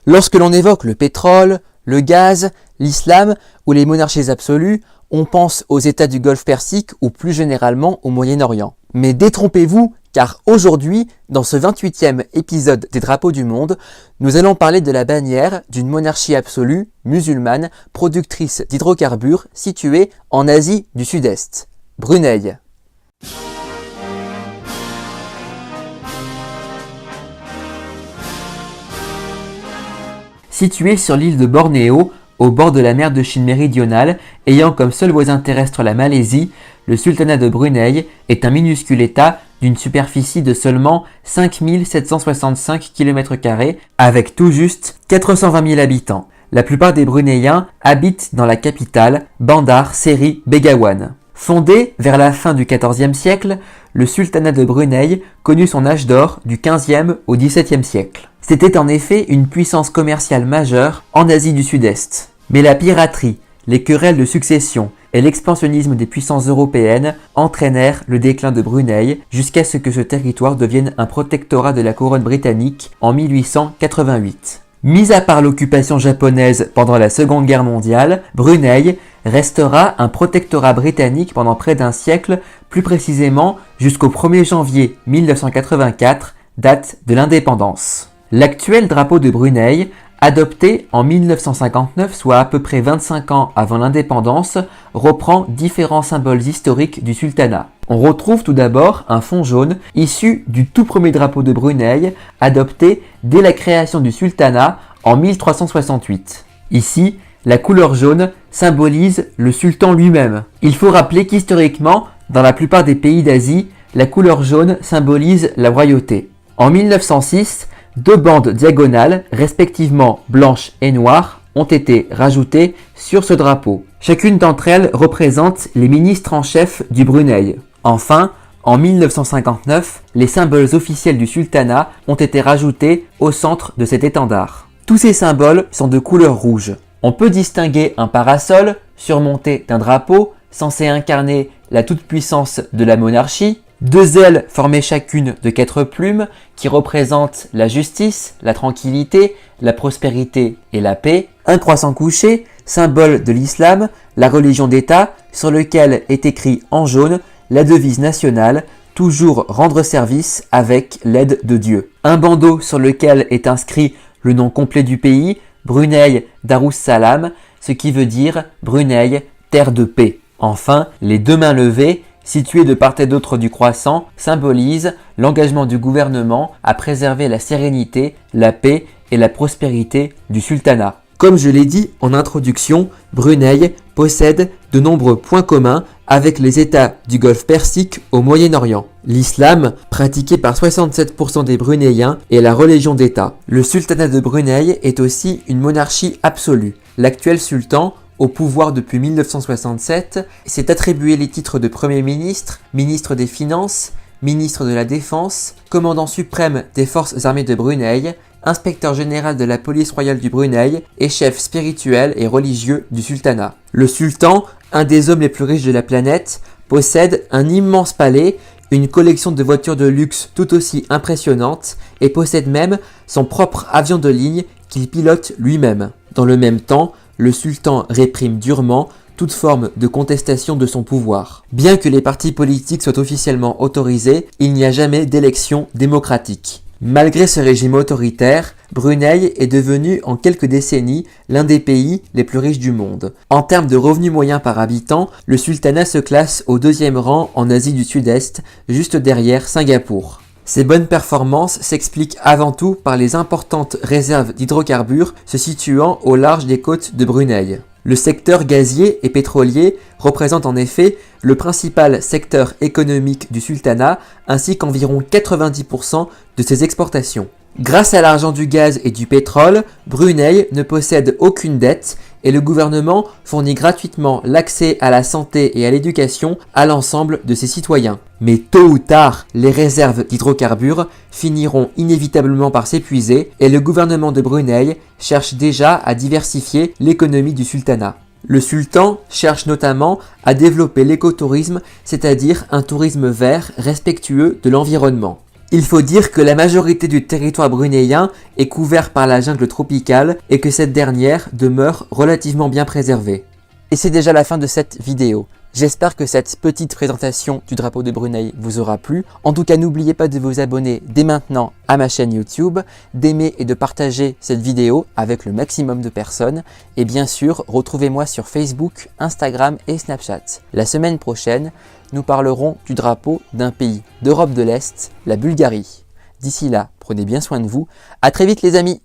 Lorsque l'on évoque le pétrole, le gaz, l'islam ou les monarchies absolues, on pense aux États du Golfe Persique ou plus généralement au Moyen-Orient. Mais détrompez-vous, car aujourd'hui, dans ce 28e épisode des Drapeaux du Monde, nous allons parler de la bannière d'une monarchie absolue, musulmane, productrice d'hydrocarbures située en Asie du Sud-Est, Brunei. Située sur l'île de Bornéo, au bord de la mer de Chine méridionale, ayant comme seul voisin terrestre la Malaisie, le sultanat de Brunei est un minuscule état d'une superficie de seulement 5 765 km² avec tout juste 420 000 habitants. La plupart des Brunéiens habitent dans la capitale, Bandar Seri Begawan. Fondé vers la fin du XIVe siècle, le sultanat de Brunei connut son âge d'or du XVe au XVIIe siècle. C'était en effet une puissance commerciale majeure en Asie du Sud-Est. Mais la piraterie, les querelles de succession et l'expansionnisme des puissances européennes entraînèrent le déclin de Brunei jusqu'à ce que ce territoire devienne un protectorat de la couronne britannique en 1888. Mis à part l'occupation japonaise pendant la Seconde Guerre mondiale, Brunei restera un protectorat britannique pendant près d'un siècle, plus précisément jusqu'au 1er janvier 1984, date de l'indépendance. L'actuel drapeau de Brunei, adopté en 1959, soit à peu près 25 ans avant l'indépendance, reprend différents symboles historiques du sultanat. On retrouve tout d'abord un fond jaune issu du tout premier drapeau de Brunei, adopté dès la création du sultanat en 1368. Ici, la couleur jaune symbolise le sultan lui-même. Il faut rappeler qu'historiquement, dans la plupart des pays d'Asie, la couleur jaune symbolise la royauté. En 1906, 2 bandes diagonales, respectivement blanches et noires, ont été rajoutées sur ce drapeau. Chacune d'entre elles représente les ministres en chef du Brunei. Enfin, en 1959, les symboles officiels du sultanat ont été rajoutés au centre de cet étendard. Tous ces symboles sont de couleur rouge. On peut distinguer un parasol surmonté d'un drapeau censé incarner la toute-puissance de la monarchie, 2 ailes formées chacune de 4 plumes qui représentent la justice, la tranquillité, la prospérité et la paix, un croissant couché, symbole de l'islam, la religion d'État, sur lequel est écrit en jaune la devise nationale, toujours rendre service avec l'aide de Dieu. Un bandeau sur lequel est inscrit le nom complet du pays, Brunei Darussalam, ce qui veut dire Brunei, terre de paix. Enfin, les 2 mains levées, situées de part et d'autre du croissant, symbolisent l'engagement du gouvernement à préserver la sérénité, la paix et la prospérité du sultanat. Comme je l'ai dit en introduction, Brunei possède de nombreux points communs avec les États du Golfe Persique au Moyen-Orient. L'islam, pratiqué par 67% des Brunéiens, est la religion d'État. Le sultanat de Brunei est aussi une monarchie absolue. L'actuel sultan, au pouvoir depuis 1967, s'est attribué les titres de Premier ministre, ministre des Finances, ministre de la Défense, commandant suprême des forces armées de Brunei, inspecteur général de la police royale du Brunei et chef spirituel et religieux du sultanat. Le sultan, un des hommes les plus riches de la planète, possède un immense palais, une collection de voitures de luxe tout aussi impressionnante et possède même son propre avion de ligne qu'il pilote lui-même. Dans le même temps, le sultan réprime durement toute forme de contestation de son pouvoir. Bien que les partis politiques soient officiellement autorisés, il n'y a jamais d'élection démocratique. Malgré ce régime autoritaire, Brunei est devenu en quelques décennies l'un des pays les plus riches du monde. En termes de revenus moyens par habitant, le sultanat se classe au 2e rang en Asie du Sud-Est, juste derrière Singapour. Ces bonnes performances s'expliquent avant tout par les importantes réserves d'hydrocarbures se situant au large des côtes de Brunei. Le secteur gazier et pétrolier représente en effet le principal secteur économique du sultanat ainsi qu'environ 90% de ses exportations. Grâce à l'argent du gaz et du pétrole, Brunei ne possède aucune dette et le gouvernement fournit gratuitement l'accès à la santé et à l'éducation à l'ensemble de ses citoyens. Mais tôt ou tard, les réserves d'hydrocarbures finiront inévitablement par s'épuiser et le gouvernement de Brunei cherche déjà à diversifier l'économie du sultanat. Le sultan cherche notamment à développer l'écotourisme, c'est-à-dire un tourisme vert respectueux de l'environnement. Il faut dire que la majorité du territoire bruneiien est couvert par la jungle tropicale et que cette dernière demeure relativement bien préservée. Et c'est déjà la fin de cette vidéo. J'espère que cette petite présentation du drapeau de Brunei vous aura plu. En tout cas, n'oubliez pas de vous abonner dès maintenant à ma chaîne YouTube, d'aimer et de partager cette vidéo avec le maximum de personnes. Et bien sûr, retrouvez-moi sur Facebook, Instagram et Snapchat. La semaine prochaine, nous parlerons du drapeau d'un pays d'Europe de l'Est, la Bulgarie. D'ici là, prenez bien soin de vous. À très vite les amis!